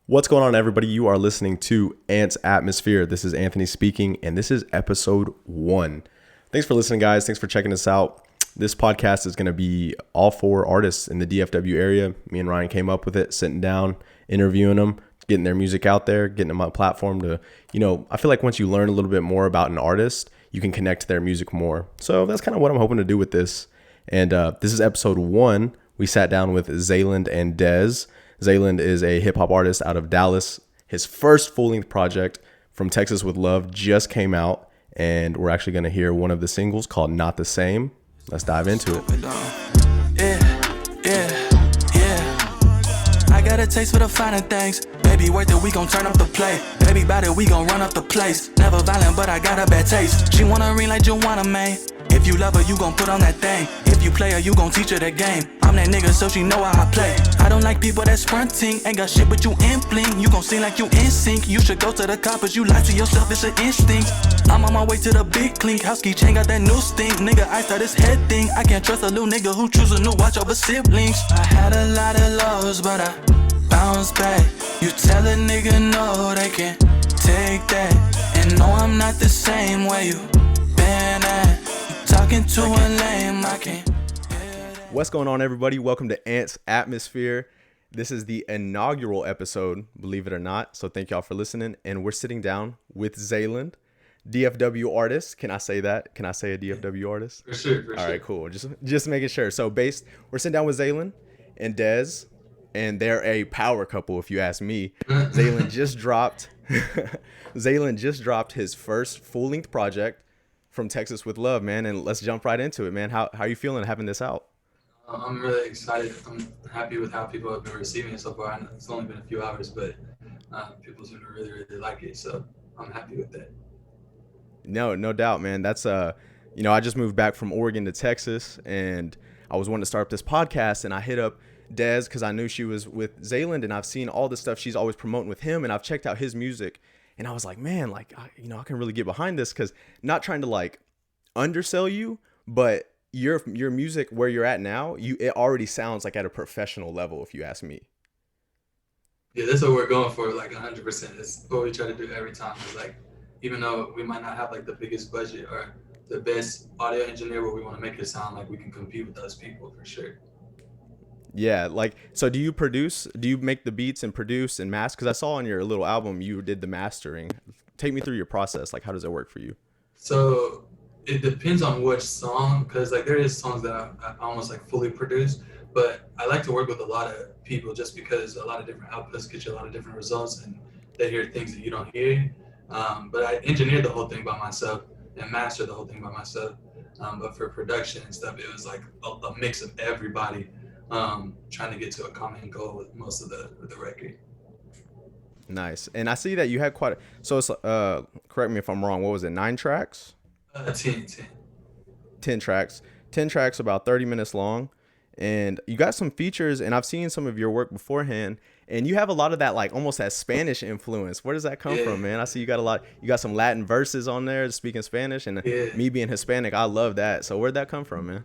What's going on, everybody? You are listening to Ant's Atmosphere. This is Anthony speaking, and this is episode 1. Thanks for listening, guys. Thanks for checking us out. This podcast is going to be all 4 artists in the DFW area. Me and Ryan came up with it, sitting down, interviewing them, getting their music out there, getting them on a platform to, I feel like once you learn a little bit more about an artist, you can connect to their music more. So that's kind of what I'm hoping to do with this. And this is episode 1. We sat down with Zayland and Dez. Zayland is a hip-hop artist out of Dallas. His first full-length project, From Texas with Love, just came out, and we're actually going to hear one of the singles called Not the Same. Let's dive into it. I got a taste for the finer things. Baby, worth it, we gon' turn up the play. Baby, bout it, we gon' run up the place. Never violent, but I got a bad taste. She wanna ring like Joanna, man. If you love her, you gon' put on that thing. If you play her, you gon' teach her the game. I'm that nigga, so she know how I play. I don't like people that's fronting. Ain't got shit, but you in bling. You gon' seem like you in sync. You should go to the coppers, you lie to yourself, it's an instinct. I'm on my way to the big clink. House key chain got that new stink. Nigga, I start this head thing. I can't trust a little nigga who choose a new watch over siblings. I had a lot of lows, but I bounce back. You tell a nigga no, they can't take that. And no, I'm not the same way you been at. Talking to a lame, I can't. What's going on, everybody? Welcome to Ant's Atmosphere. This is the inaugural episode, believe it or not. So thank y'all for listening. And we're sitting down with Zayland, DFW artist. Can I say that? Can I say a DFW artist? For sure. All right, cool. Just making sure. So we're sitting down with Zayland and Dez, and they're a power couple, if you ask me. Zayland just dropped his first full-length project, From Texas with Love, man. And let's jump right into it, man. How are you feeling having this out? I'm really excited. I'm happy with how people have been receiving it so far. I know it's only been a few hours, but people seem to really, really like it. So I'm happy with that. No doubt, man. That's I just moved back from Oregon to Texas, and I was wanting to start up this podcast, and I hit up Dez because I knew she was with Zayland, and I've seen all the stuff she's always promoting with him, and I've checked out his music, and I was like, man, I can really get behind this, because not trying to undersell you, but your music where you're at now, it already sounds like at a professional level, if you ask me. Yeah, that's what we're going for, 100%. That's what we try to do every time. It's even though we might not have the biggest budget or the best audio engineer, but we want to make it sound like we can compete with those people for sure. Yeah, so do you make the beats and produce and master? Because I saw on your little album you did the mastering. Take me through your process. How does it work for you? So it depends on which song, because there is songs that I almost fully produce, but I like to work with a lot of people just because a lot of different outputs get you a lot of different results, and they hear things that you don't hear. But I engineered the whole thing by myself and mastered the whole thing by myself. But for production and stuff, it was a mix of everybody trying to get to a common goal with most of the record. Nice. And I see that you had so it's correct me if I'm wrong, what was it, 9 tracks? 10 tracks. 10 tracks, about 30 minutes long. And you got some features, and I've seen some of your work beforehand, and you have a lot of that almost that Spanish influence. Where does that come from, man? I see you got some Latin verses on there speaking Spanish, and me being Hispanic, I love that. So where'd that come from, man?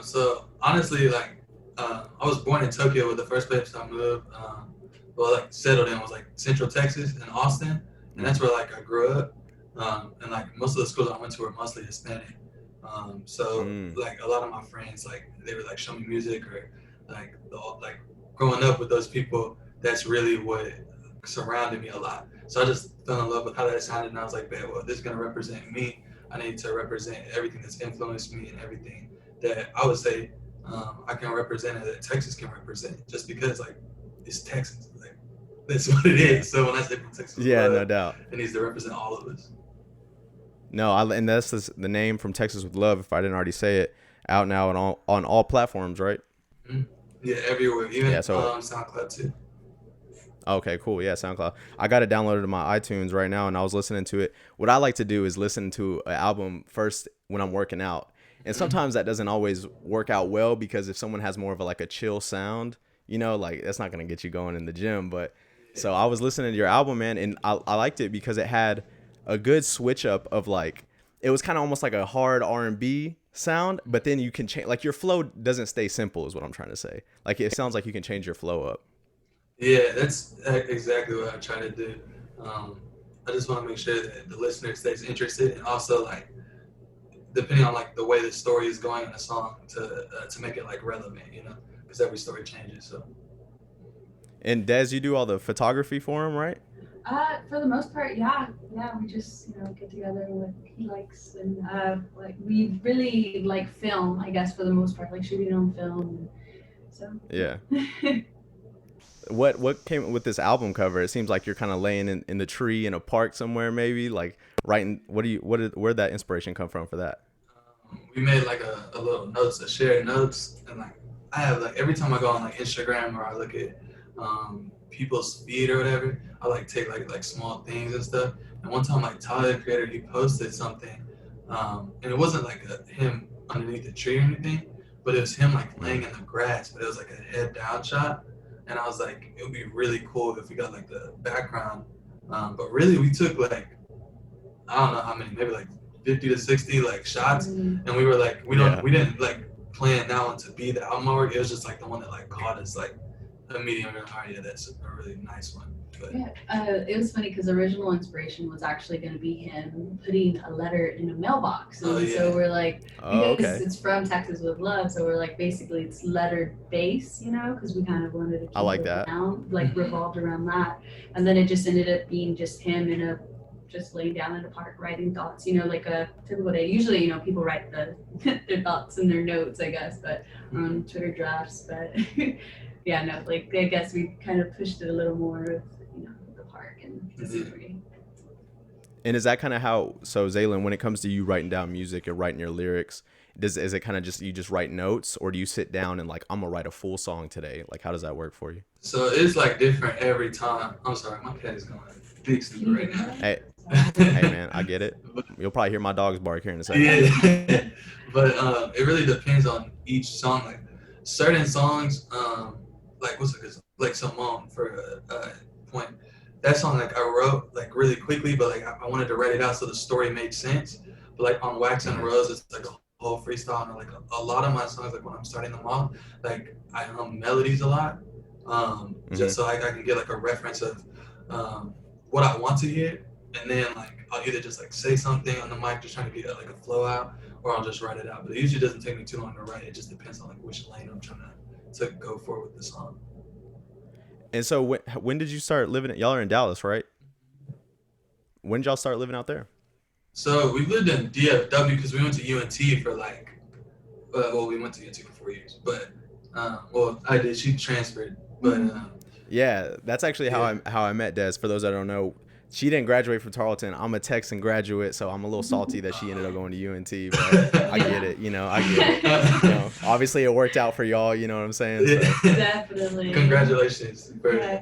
So honestly, I was born in Tokyo, with the first place I moved, settled in was Central Texas and Austin, and that's where I grew up. And most of the schools I went to were mostly Hispanic. A lot of my friends, they would show me music, or growing up with those people, that's really what surrounded me a lot. So I just fell in love with how that sounded, and I was like, man, well, this is gonna represent me. I need to represent everything that's influenced me and everything that I would say I can represent, and that Texas can represent, just because it's Texas. That's what it is. So when I say From Texas, no doubt, it needs to represent all of us. No, and that's the name, From Texas with Love, if I didn't already say it, out now on all platforms, right? Mm-hmm. Yeah, everywhere, even SoundCloud too. Okay, cool. Yeah, SoundCloud. I got it downloaded to my iTunes right now, and I was listening to it. What I like to do is listen to an album first when I'm working out. And sometimes that doesn't always work out well, because if someone has more of a chill sound, that's not going to get you going in the gym. But so I was listening to your album, man, and I liked it because it had a good switch up of it was kind of almost like a hard R&B sound, but then you can change, your flow doesn't stay simple, is what I'm trying to say. It sounds like you can change your flow up. Yeah, that's exactly what I try to do. Um, I just want to make sure that the listener stays interested, and also like depending on like the way the story is going in a song to make it like relevant, you know, because every story changes. So And Des, you do all the photography for him, right? For the most part, yeah, we just get together and what he likes, and like we really like film, I guess, for the most part, like shooting on film. So Yeah. What came with this album cover? It seems like you're kind of laying in the tree in a park somewhere, maybe like writing. Where'd that inspiration come from for that? we made like a little notes, a shared notes, and like I have like every time I go on like Instagram or I look at people's feed or whatever, I like take like small things and stuff. And one time like Tyler the Creator, he posted something, and it wasn't like him underneath the tree or anything, but it was him like laying in the grass, but it was like a head down shot. And I was like, it would be really cool if we got like the background. But really, we took like, I don't know how many, maybe like 50 to 60 like shots. And we were like, we didn't like plan that one to be the album artwork. It was just like the one that like caught us like immediately. Oh yeah, that's a really nice one. But, it was funny because the original inspiration was actually going to be him putting a letter in a mailbox, and so we're like, because it's from Texas with Love, so we're like, basically it's letter base, because we kind of wanted to keep it down, like revolved around that, and then it just ended up being just him just laying down in a park writing thoughts, like a typical day. Usually, people write their thoughts in their notes, I guess, but on Twitter drafts, but yeah, no, like I guess we kind of pushed it a little more of the park and the scenery. And is that kind of how, so Zayland, when it comes to you writing down music and writing your lyrics, is it kind of just, you just write notes, or do you sit down and like, I'm gonna write a full song today? Like, how does that work for you? So it's like different every time. I'm sorry, my cat is going big stupid right now. Hey man, I get it. You'll probably hear my dogs bark here in a second. Yeah, but it really depends on each song. Like certain songs, like what's a good song? Like Simone for a point. That song like I wrote like really quickly, but like I wanted to write it out so the story made sense. But like on Wax and Rose, it's like a whole freestyle, and like a lot of my songs, like when I'm starting them off, like I hum melodies a lot, just so like I can get like a reference of what I want to hear. And then like I'll either just like say something on the mic, just trying to get like a flow out, or I'll just write it out. But it usually doesn't take me too long to write. It just depends on like which lane I'm trying to go for with the song. And so when did you start living? Y'all are in Dallas, right? When did y'all start living out there? So we lived in DFW because we went to UNT for like, we went to UNT for 4 years. But I did. She transferred, but yeah, that's actually how I met Des. For those that don't know, she didn't graduate from Tarleton. I'm a Texan graduate, so I'm a little salty that she ended up going to UNT. But I get it, I get it. Obviously, it worked out for y'all. You know what I'm saying? So. Definitely. Congratulations.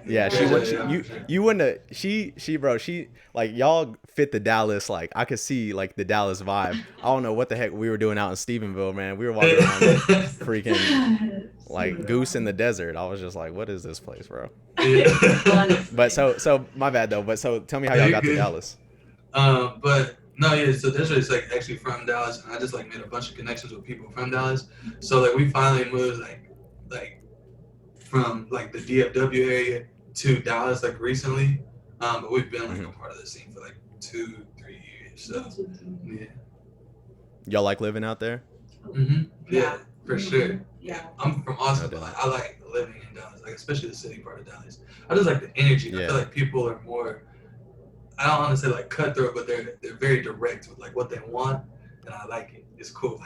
Yeah, you wouldn't have. She, like y'all fit the Dallas. Like I could see like the Dallas vibe. I don't know what the heck we were doing out in Stephenville, man. We were walking around like, freaking like goose in the desert. I was just like, what is this place, bro? But so my bad though. But so tell me how y'all got to Dallas. But no, yeah. So Desiree is like actually from Dallas, and I just like made a bunch of connections with people from Dallas. So like we finally moved like from like the DFW area to Dallas like recently. But we've been like a part of the scene for like 2-3 years. So yeah. Y'all like living out there? Yeah, for sure. Yeah. I'm from Austin, but like I like living in Dallas, like especially the city part of Dallas. I just like the energy. Yeah. I feel like people are more, I don't want to say like cutthroat, but they're very direct with like what they want, and I like it. It's cool,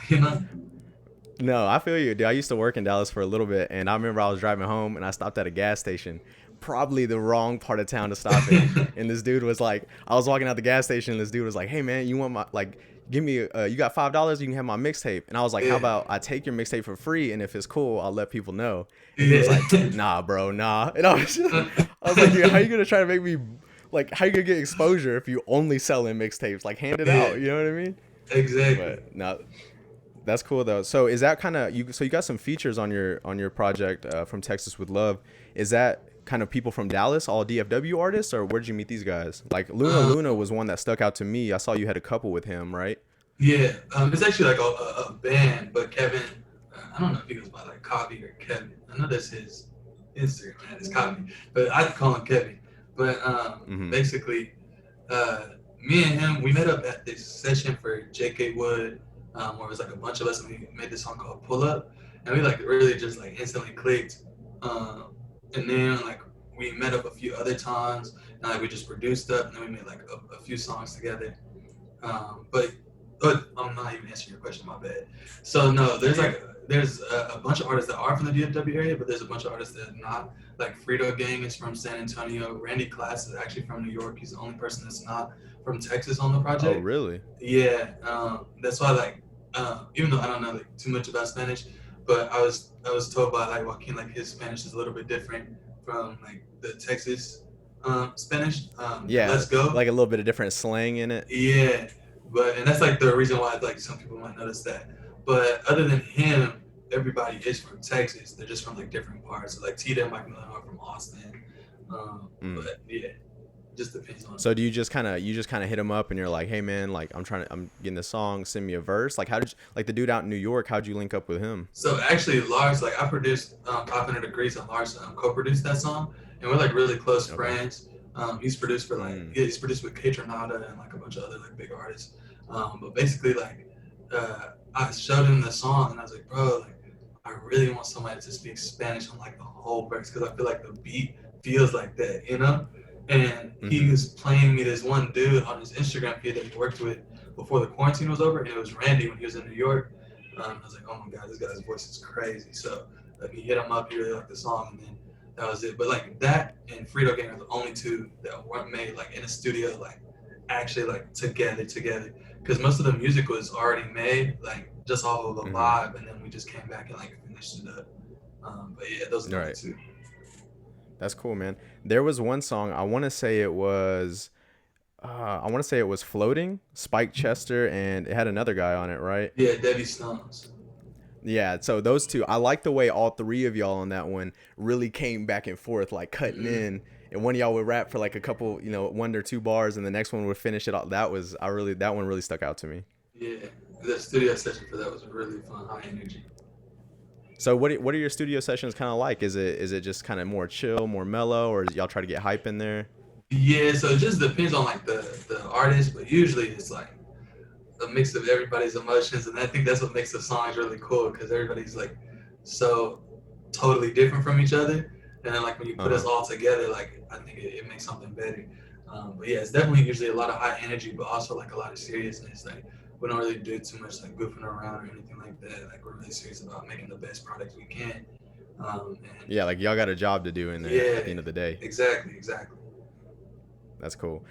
No, I feel you, dude. I used to work in Dallas for a little bit, and I remember I was driving home, and I stopped at a gas station, probably the wrong part of town to stop in. And this dude was like, I was walking out the gas station, and this dude was like, hey man, you want my, like, give me, you got $5, you can have my mixtape. And I was like, how about I take your mixtape for free, and if it's cool, I'll let people know. And he was like, nah, bro, nah. And I was like, dude, how you gonna try to make me, like, how you gonna get exposure if you only selling mixtapes? Like, hand it out, you know what I mean? Exactly. But no, that's cool though. So is that kind of so you got some features on your project from Texas with Love? Is that kind of people from Dallas, all DFW artists, or where did you meet these guys? Like Luna was one that stuck out to me. I saw you had a couple with him, right? Yeah, it's actually like a band, but Kevin, I don't know if he goes by like Copy or Kevin. I know that's his Instagram, man. It's copy. But I call him Kevin. But basically, me and him, we met up at this session for J.K. Wood, where it was like a bunch of us, and we made this song called Pull Up. And we like really just like instantly clicked. And then like we met up a few other times, and like we just produced up, and then we made like a few songs together. But I'm not even answering your question, my bad. So no, there's a bunch of artists that are from the DFW area, but there's a bunch of artists that are not. Like Frito Gang is from San Antonio. Randy Class is actually from New York. He's the only person that's not from Texas on the project. Oh, really? Yeah. That's why like even though I don't know like too much about Spanish, but I was told by like Joaquin like his Spanish is a little bit different from like the Texas Spanish. Yeah. Let's go. Like a little bit of different slang in it. Yeah. And that's like the reason why like some people might notice that. But other than him, everybody is from Texas. They're just from like different parts. So, like Tita and Mike Miller are from Austin. But yeah, it just depends on. So do you just kind of hit him up and you're like, hey man, like I'm getting this song, send me a verse. Like how did you, like the dude out in New York, how'd you link up with him? So actually Lars, like I produced 500 Degrees and Lars co-produced that song, and we're like really close friends. He's produced for like he's produced with K Tronada and like a bunch of other like big artists. But basically like I showed him the song and I was like, bro, like I really want somebody to speak Spanish on like the whole verse because I feel like the beat feels like that, you know? And he was playing me this one dude on his Instagram feed that he worked with before the quarantine was over, and it was Randy when he was in New York. I was like, oh my God, this guy's voice is crazy. So like he hit him up, he really liked the song, and then that was it. But like that and Frito Gang are the only two that weren't made like in a studio, like actually like together. Because most of the music was already made, like just off of a vibe, and then we just came back and like finished it up. But yeah, those are the only two. That's cool, man. There was one song, I want to say it was Floating, Spike Chester, and it had another guy on it, right? Yeah, Debbie Stones. Yeah, so those two, I like the way all three of y'all on that one really came back and forth, like cutting in. And one of y'all would rap for like a couple, 1 or 2 bars, and the next one would finish it all. That one really stuck out to me. Yeah, the studio session for that was really fun, high energy. So what are your studio sessions kind of like? Is it just kind of more chill, more mellow, or y'all try to get hype in there? Yeah, so it just depends on like the artist, but usually it's like a mix of everybody's emotions, and I think that's what makes the songs really cool because everybody's like so totally different from each other, and then like when you put us all together, like I think it makes something better. But yeah, it's definitely usually a lot of high energy, but also like a lot of seriousness. Like we don't really do too much like goofing around or anything like that. Like we're really serious about making the best product we can. Yeah, like y'all got a job to do in there at the end of the day. Exactly. That's cool.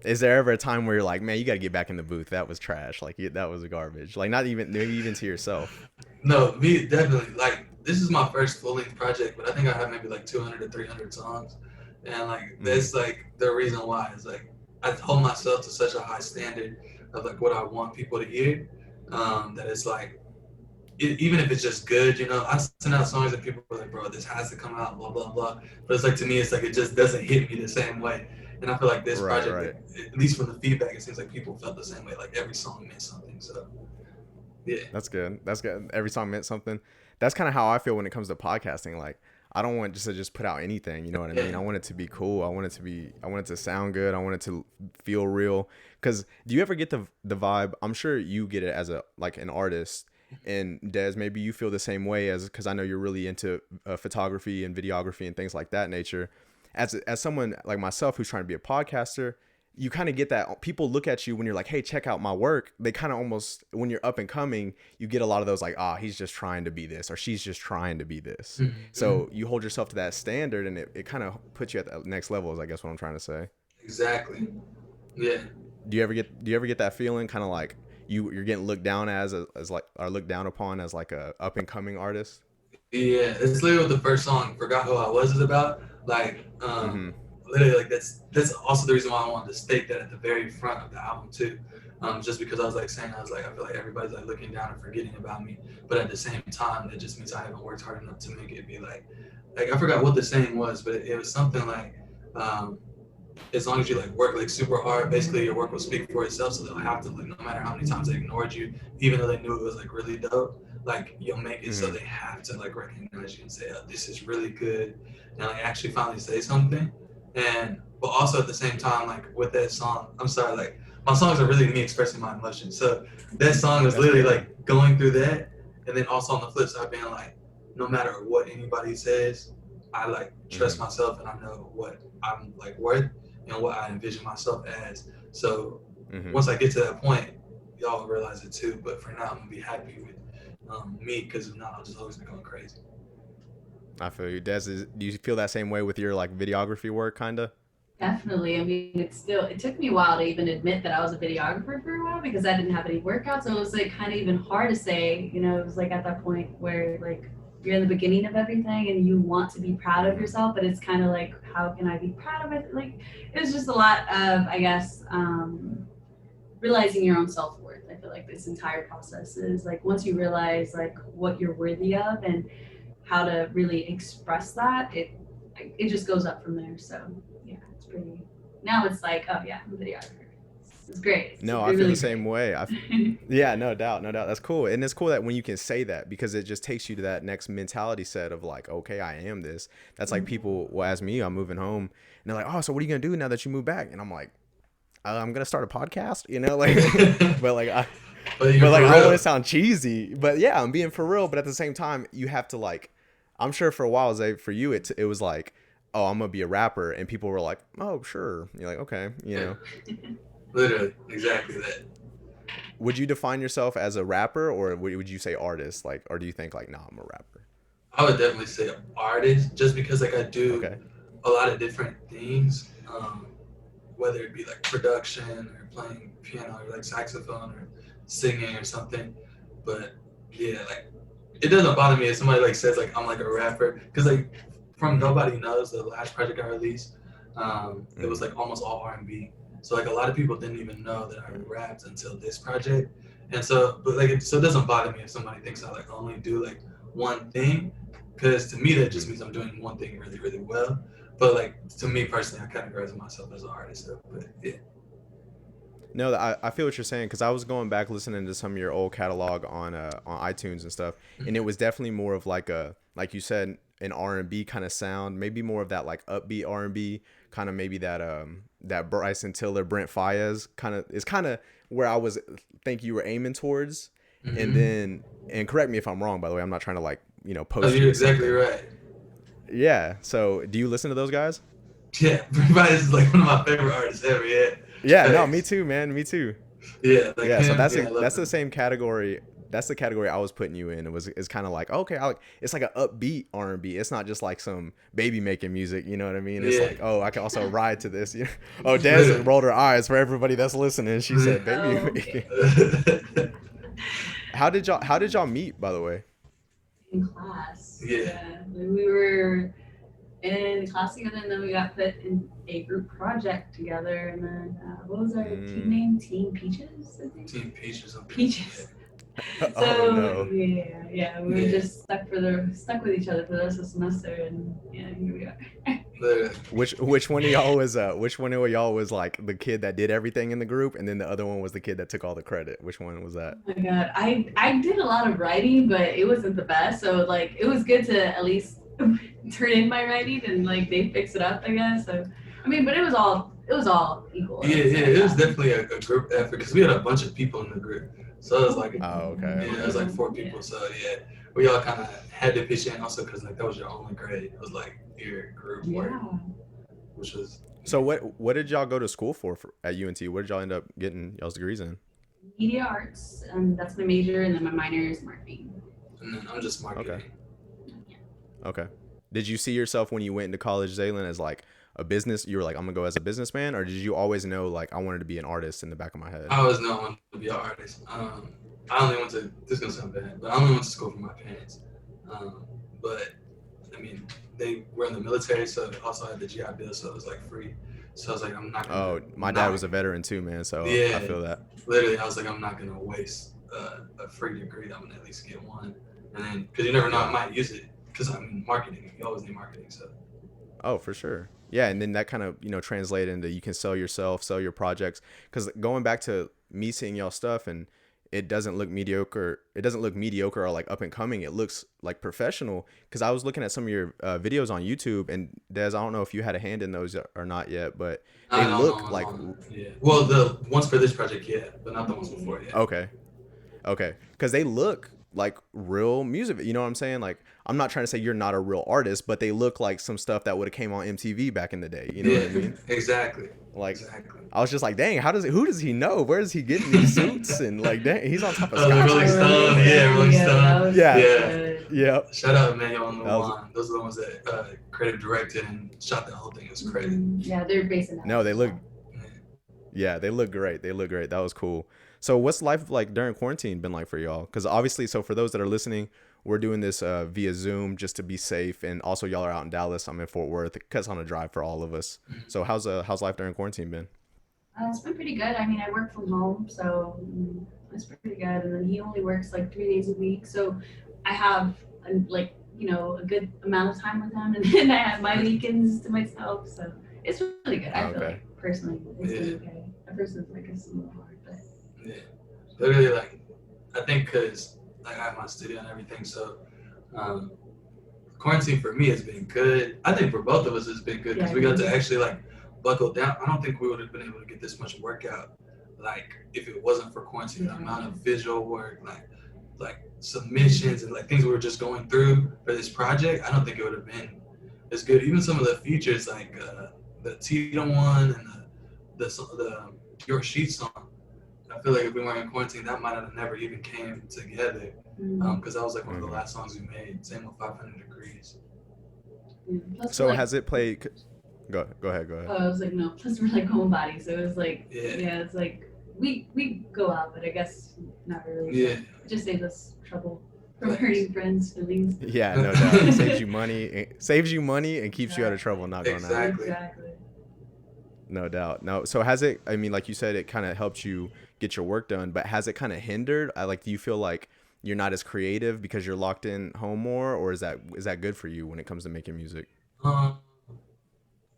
Is there ever a time where you're like, man, you got to get back in the booth? That was trash. Like that was garbage. Like maybe even to yourself. No, me definitely. Like this is my first full-length project, but I think I have maybe like 200 to 300 songs, and like that's like the reason why is like I hold myself to such a high standard of like what I want people to hear, that it's like even if it's just good, I send out songs and people are like, bro, this has to come out, blah blah blah. But it's like to me, it's like it just doesn't hit me the same way. And I feel like this project, at least from the feedback, it seems like people felt the same way. Like every song meant something. So yeah, that's good. Every song meant something. That's kind of how I feel when it comes to podcasting. Like I don't want to just put out anything. You know what I mean? I want it to be cool. I want it to sound good. I want it to feel real. Because do you ever get the vibe? I'm sure you get it as an artist. And Des, maybe you feel the same way because I know you're really into photography and videography and things like that nature. As someone like myself who's trying to be a podcaster, you kind of get that people look at you when you're like, hey, check out my work. They kind of almost, when you're up and coming, you get a lot of those like, he's just trying to be this, or she's just trying to be this. So you hold yourself to that standard, and it kind of puts you at the next level is I guess what I'm trying to say. Exactly. Yeah. Do you ever get that feeling kind of like you're getting looked down as like, or looked down upon as like a up and coming artist? Yeah, it's literally what the first song "Forgot Who I Was" is about. Like, literally, like that's also the reason why I wanted to state that at the very front of the album too. Just because I was like, I feel like everybody's like looking down and forgetting about me, but at the same time, that just means I haven't worked hard enough to make it be like I forgot what the saying was, but it was something like, as long as you like work like super hard, basically your work will speak for itself. So they'll have to, like, no matter how many times they ignored you, even though they knew it was like really dope, like you'll make it so they have to like recognize you and say, oh, this is really good, and like actually finally say something. And but also at the same time, like with that song, I'm sorry, like my songs are really me expressing my emotions. So that song is literally like going through that, and then also on the flip side being like, no matter what anybody says, I like trust myself and I know what I'm like worth and what I envision myself as. So once I get to that point, y'all will realize it too. But for now, I'm gonna be happy with me, because if not, I'll just always be going crazy. I feel you. Des, do you feel that same way with your like videography work, kind of? Definitely. I mean, it took me a while to even admit that I was a videographer for a while, because I didn't have any workouts. So it was like kind of even hard to say, you know, it was like at that point where like you're in the beginning of everything and you want to be proud of yourself, but it's kind of like, how can I be proud of it? Like, it was just a lot of, I guess, realizing your own self-worth. I feel like this entire process is like, once you realize like what you're worthy of and how to really express that, it just goes up from there. So yeah, it's pretty, now it's like, oh yeah, I'm a videographer. It's great. No, I feel the same way. Yeah, no doubt. That's cool. And it's cool that when you can say that, because it just takes you to that next mentality set of like, okay, I am this. That's like people will ask me, I'm moving home, and they're like, oh, so what are you going to do now that you move back? And I'm like, I'm going to start a podcast, you know, like, but like, I don't want to sound cheesy, but yeah, I'm being for real. But at the same time, you have to like, I'm sure for a while, Zay, for you, it was like, oh, I'm going to be a rapper. And people were like, oh, sure. You're like, okay, you know. Literally, exactly that. Would you define yourself as a rapper, or would you say artist? Like, or do you think like, nah, I'm a rapper? I would definitely say artist, just because like I do a lot of different things, whether it be like production or playing piano or like saxophone or singing or something. But yeah, like it doesn't bother me if somebody like says like I'm like a rapper, because like from Nobody Knows, the last project I released, it was like almost all R&B. So like a lot of people didn't even know that I rapped until this project. And so, but like, so it doesn't bother me if somebody thinks I like only do like one thing, because to me that just means I'm doing one thing really, really well. But like to me personally, I categorize myself as an artist. So, but yeah. No, I feel what you're saying, because I was going back listening to some of your old catalog on iTunes and stuff, and it was definitely more of like like you said, an R&B kind of sound, maybe more of that like upbeat R&B, kind of maybe that Bryson Tiller, Brent Faiyaz kind of is kind of where I think you were aiming towards. And correct me if I'm wrong, by the way, I'm not trying to like, you know, post. You're exactly right. Yeah. So do you listen to those guys? Yeah, Brent Faiyaz is like one of my favorite artists ever. Yeah, no, me too, man. Me too. Yeah, like yeah. So that's the same category. That's the category I was putting you in. It's kind of like, okay, it's like an upbeat R&B. It's not just like some baby making music. You know what I mean? It's like, oh, I can also ride to this. You know? Oh, Des rolled her eyes for everybody that's listening. She said, baby. Okay. How did y'all meet, by the way? In class. Yeah. We were in class together, and then we got put in a group project together. And then what was our team name? Team Peaches, I think. Team Peaches. Peaches. So no. yeah, we were just stuck with each other for the rest of the semester, and yeah, here we are. Which one of y'all was like the kid that did everything in the group, and then the other one was the kid that took all the credit? Which one was that? Oh my god, I did a lot of writing, but it wasn't the best. So like it was good to at least turn in my writing, and like they fix it up, I guess. So I mean, but it was all equal. Yeah, it was definitely a group effort, because we had a bunch of people in the group. So it was like, it was like 4 people. So yeah, we all kind of had to pitch in, also because like that was your only grade. It was like your group work, which was. So what did y'all go to school for at UNT? What did y'all end up getting y'all's degrees in? Media arts, that's my major, and then my minor is marketing. And then I'm just marketing. Okay. Did you see yourself when you went into college, Zayland, as like a business? You were like, I'm gonna go as a businessman, or did you always know like I wanted to be an artist in the back of my head? I always know I wanted to be an artist. I only went to, this is gonna sound bad, but I only went to school for my parents. But I mean, they were in the military, so they also had the GI Bill, so it was like free. So I was like, I'm not gonna. Oh, my dad was a veteran too, man. So yeah, I feel that. Literally, I was like, I'm not gonna waste a free degree. I'm gonna at least get one, and then because you never know, I might use it. Because I'm in marketing. You always need marketing, so. Oh, for sure. Yeah, and then that kind of, translate into you can sell yourself, sell your projects. Because going back to me seeing y'all stuff, and it doesn't look mediocre. It doesn't look mediocre or like up and coming. It looks like professional. Because I was looking at some of your videos on YouTube, and Des, I don't know if you had a hand in those or not yet, but they look like. Yeah. Well, the ones for this project, yeah, but not the ones before, yeah. Okay. Because they look like real music. You know what I'm saying? Like, I'm not trying to say you're not a real artist, but they look like some stuff that would have came on MTV back in the day. You know what I mean? Exactly. Like, exactly. I was just like, dang, who does he know? Where is he getting these suits? And like, dang, he's on top of Scotch. Rolling Stone. Yeah, Rolling Stone. Yeah. Shout out Emmanuel on the line. Those are the ones that creative directed and shot the whole thing. It was crazy. Yeah, they're basing that. No, they look. Yeah, they look great. That was cool. So what's life like during quarantine been like for y'all? Because obviously, so for those that are listening, we're doing this via Zoom just to be safe. And also y'all are out in Dallas. I'm in Fort Worth. It cuts on a drive for all of us. So how's life during quarantine been? It's been pretty good. I mean, I work from home, so it's pretty good. And then he only works like 3 days a week. So I have a good amount of time with him. And then I have my weekends to myself. So it's really good. I feel like personally, it's been okay. At first it's like it's a little hard, but. Yeah, literally, like, I think because like I have my studio and everything, so quarantine for me has been good. I think for both of us it's been good because we got to actually like buckle down. I don't think we would have been able to get this much workout like if it wasn't for quarantine. The amount of visual work, like submissions and like things we were just going through for this project, I don't think it would have been as good. Even some of the features like the Tito one and the Your Sheet song. I feel like if we weren't in quarantine, that might have never even came together. Because that was like one of the last songs we made. Same with 500 Degrees. So has it played? Go ahead. Oh, I was like, no. Plus we're like homebody, so it was like, it's like we go out, but I guess not really. Yeah. So it just saves us trouble from hurting friends' feelings. Yeah, no doubt. It saves you money and keeps you out of trouble not going out. Exactly. No doubt. No. So has it? I mean, like you said, it kind of helped you get your work done, but has it kind of hindered? Do you feel like you're not as creative because you're locked in home more, or is that good for you when it comes to making music?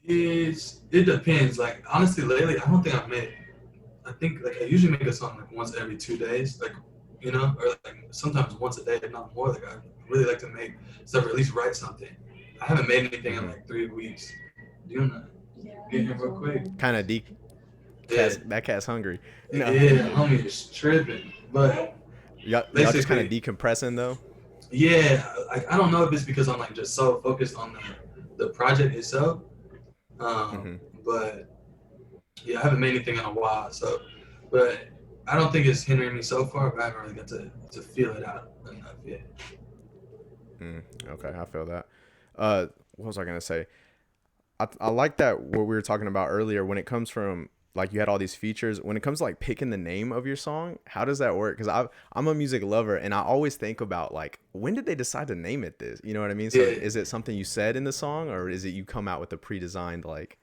It depends. Like honestly, lately I don't think I've made. I think like I usually make a song like once every 2 days, like or like sometimes once a day, if not more. Like I really like to make stuff or at least write something. I haven't made anything in like 3 weeks. Doing that. Get here real quick. Kind of deep. That cat's hungry. No. Yeah, homie is tripping. But y'all just kind of decompressing though. Yeah, I don't know if it's because I'm like just so focused on the project itself. But yeah, I haven't made anything in a while. So, but I don't think it's hindering me so far. But I haven't really got to feel it out enough yet. Okay, I feel that. What was I gonna say? I like that what we were talking about earlier when it comes from like you had all these features. When it comes to like picking the name of your song, how does that work? Because I'm a music lover and I always think about like when did they decide to name it this? You know what I mean? So is it something you said in the song or is it you come out with a pre-designed like?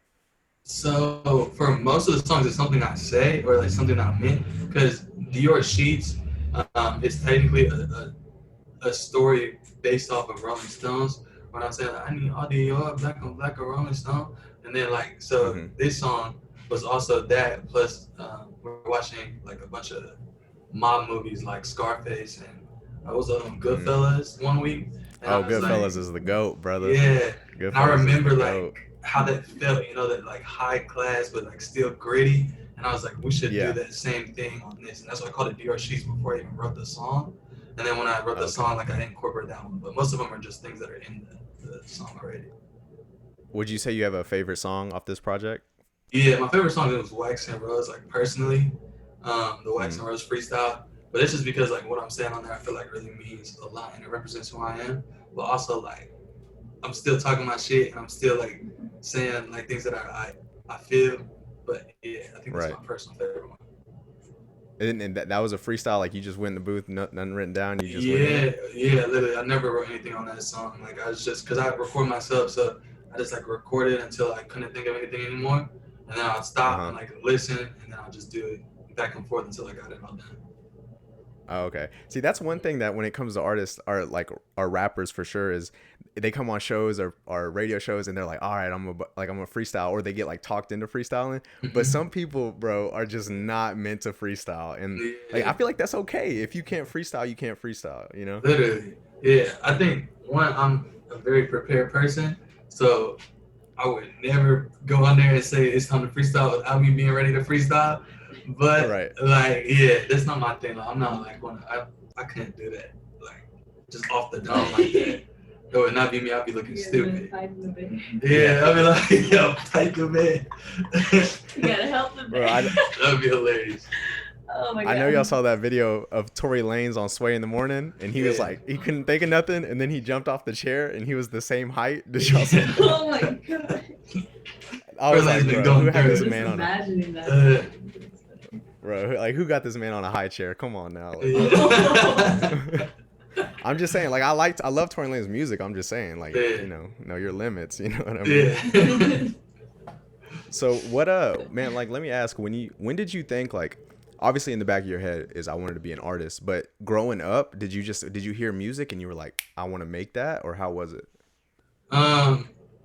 So for most of the songs, it's something I say or like something I meant because Dior Sheets is technically a story based off of Rolling Stones. When I said like, I need all Dior black on black or Rolling Stone, and then like this song was also that plus we're watching like a bunch of mob movies like Scarface and what was the other one, Goodfellas one week. And Goodfellas is the GOAT, brother. Yeah, I remember like GOAT. How that felt, that like high class but like still gritty, and I was like, we should do that same thing on this, and that's why I called it Dior Sheets before I even wrote the song. And then when I wrote the song, like I incorporated that one, but most of them are just things that are in the song already. Would you say you have a favorite song off this project? Yeah, my favorite song was Wax and Rose, like personally, the Wax and Rose freestyle. But it's just because like what I'm saying on there, I feel like really means a lot and it represents who I am. But also like I'm still talking my shit and I'm still like saying like things that I feel. But yeah, I think that's my personal favorite one. And that was a freestyle, like you just went in the booth, nothing written down. You just yeah, literally. I never wrote anything on that song. Like I was just because I record myself, so I just like recorded until I couldn't think of anything anymore, and then I'd stop and like listen, and then I'll just do it back and forth until I got it all done. Oh, okay. See, that's one thing that when it comes to artists or like our rappers for sure is they come on shows or radio shows and they're like, all right, I'm a freestyle, or they get like talked into freestyling. But some people, bro, are just not meant to freestyle. And like, I feel like that's okay. If you can't freestyle, you can't freestyle, you know? Literally. Yeah. I think I'm a very prepared person. So I would never go on there and say it's time to freestyle without me being ready to freestyle. But like, yeah, that's not my thing. Like, I'm not like I couldn't do that. Like just off the dome like that. That would not be me. I'd be looking stupid. Yeah, I'd be like, yo, type the bed. You gotta help the bed. That'd be hilarious. Oh my God. I know y'all saw that video of Tory Lanez on Sway in the Morning, and he was like, he couldn't think of nothing, and then he jumped off the chair, and he was the same height. Did y'all see that? Oh my God. I was like, bro, who had this man on imagining that. Bro, like, who got this man on a high chair? Come on now. Like, I'm just saying, like, I love Tory Lanez's music. I'm just saying, like, you know your limits. You know what I mean? Yeah. So what, man, like, let me ask, when did you think, like, obviously in the back of your head is I wanted to be an artist, but growing up, did you hear music and you were like, I want to make that, or how was it?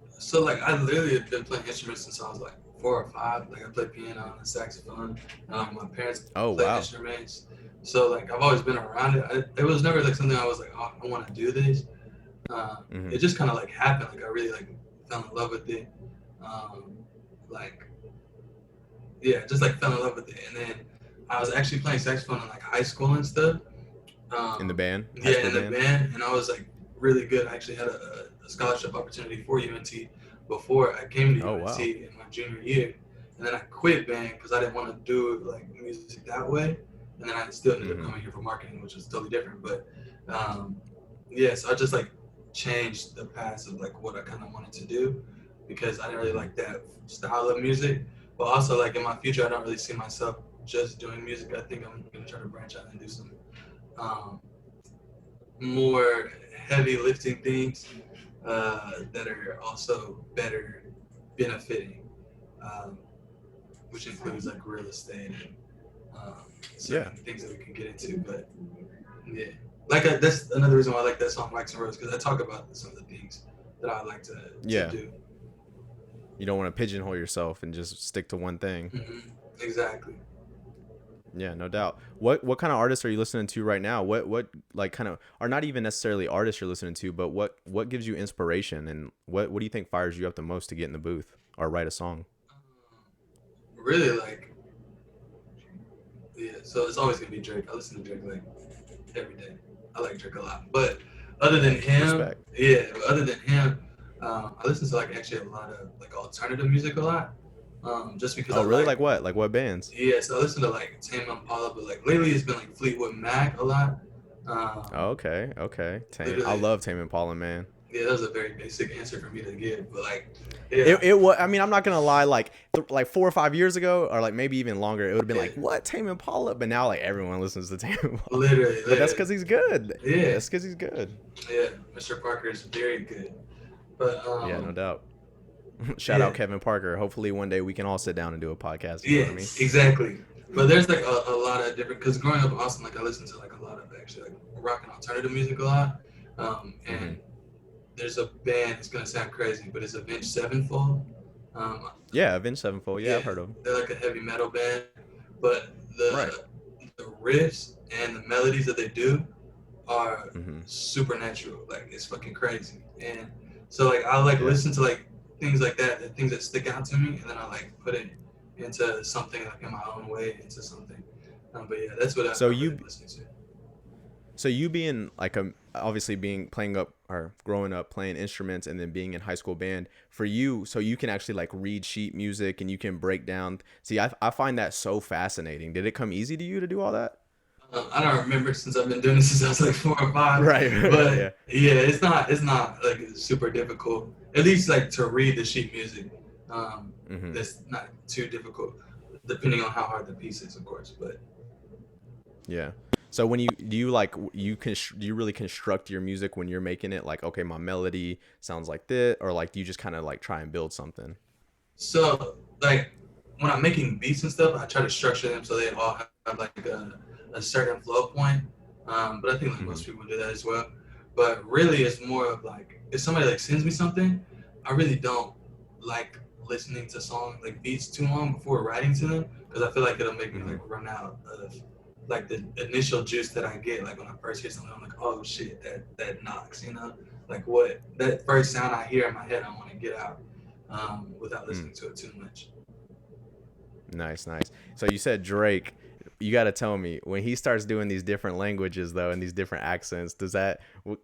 So like, I literally have been playing instruments since I was like 4 or 5. Like, I played piano and saxophone, and my parents played instruments. So like, I've always been around it. It was never like something I was like, oh, I want to do this. It just kind of like happened. Like, I really like fell in love with it. Just like fell in love with it. And then I was actually playing saxophone in like high school and stuff. In the band? Yeah, in the band. And I was like really good. I actually had a scholarship opportunity for UNT before I came to UNT in my junior year. And then I quit band because I didn't want to do like music that way. And then I still ended up coming here for marketing, which is totally different. But so I just like changed the path of like what I kind of wanted to do, because I didn't really like that style of music. But also like in my future, I don't really see myself just doing music. I think I'm gonna try to branch out and do some more heavy lifting things that are also better benefiting, which includes like real estate and certain things that we can get into. But yeah, like that's another reason why I like that song Wax and Rose, because I talk about some of the things that I like to do. You don't want to pigeonhole yourself and just stick to one thing. Exactly. Yeah, no doubt. What kind of artists are you listening to right now? What like kind of, or not even necessarily artists you're listening to, but what gives you inspiration, and what do you think fires you up the most to get in the booth or write a song? Really, like, so it's always gonna be Drake. I listen to Drake like every day. I like Drake a lot, but other than him, I listen to like actually a lot of like alternative music a lot. Just because. Oh, really? Like what? Like what bands? Yeah, so I listen to like Tame Impala, but like lately it's been like Fleetwood Mac a lot. Okay. I love Tame Impala, man. Yeah, that was a very basic answer for me to give, but like, it was. I mean, I'm not gonna lie. Like 4 or 5 years ago, or like maybe even longer, it would have been like, what, Tame Impala? But now like everyone listens to Tame Impala. Literally. But that's because he's good. Yeah, that's because he's good. Yeah, Mr. Parker is very good. But yeah, no doubt. Shout out Kevin Parker. Hopefully one day we can all sit down and do a podcast. You know what I mean? Exactly. But there's like a lot of different, because growing up in Austin, like I listened to like a lot of actually like rock and alternative music a lot. And there's a band, it's gonna sound crazy, but it's Avenged Sevenfold. Avenged Sevenfold. Yeah, I've heard of them. They're like a heavy metal band, but the riffs and the melodies that they do are supernatural. Like, it's fucking crazy. And so like I like listen to like things like that, things that stick out to me, and then I like put it into something like in my own way, into something. But yeah, that's what I'm listening to. So you being like obviously growing up playing instruments and then being in high school band, for you, so you can actually like read sheet music and you can break down. See, I find that so fascinating. Did it come easy to you to do all that? I don't remember, since I've been doing this since I was like 4 or 5. Right. But yeah, it's not like super difficult. At least like to read the sheet music. That's not too difficult, depending on how hard the piece is, of course. But yeah. So when do you really construct your music when you're making it? Like, okay, my melody sounds like this, or like do you just kind of like try and build something? So like when I'm making beats and stuff, I try to structure them so they all have like a certain flow point. But I think like most people do that as well. But really, it's more of like if somebody like sends me something, I really don't like listening to songs like beats too long before writing to them because I feel like it'll make me like run out of like the initial juice that I get. Like when I first hear something, I'm like, oh shit, that knocks, you know? Like what that first sound I hear in my head, I want to get out without listening to it too much. Nice. So you said Drake. You got to tell me when he starts doing these different languages though and these different accents, does that?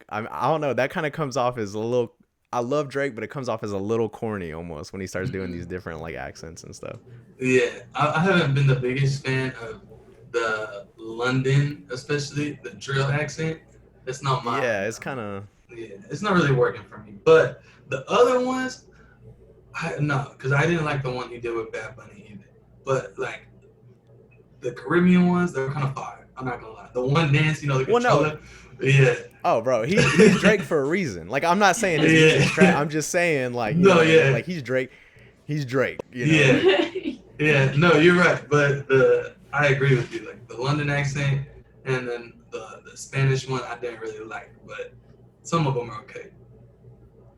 I don't know. That kind of comes off as a little. I love Drake, but it comes off as a little corny almost when he starts doing these different like accents and stuff. Yeah, I haven't been the biggest fan of the London, especially the drill accent. It's not my. Yeah, it's kind of. Yeah, it's not really working for me. But the other ones, no, because I didn't like the one he did with Bad Bunny either. But like the Caribbean ones, they were kind of fire. I'm not gonna lie. The one dance, you know, the controller. Yeah. Oh, bro, he's Drake for a reason. Like I'm not saying he's trash. I'm just saying like like he's Drake. He's Drake. You know? Yeah. Yeah. No, you're right. But I agree with you. Like the London accent and then the Spanish one, I didn't really like, but some of them are okay.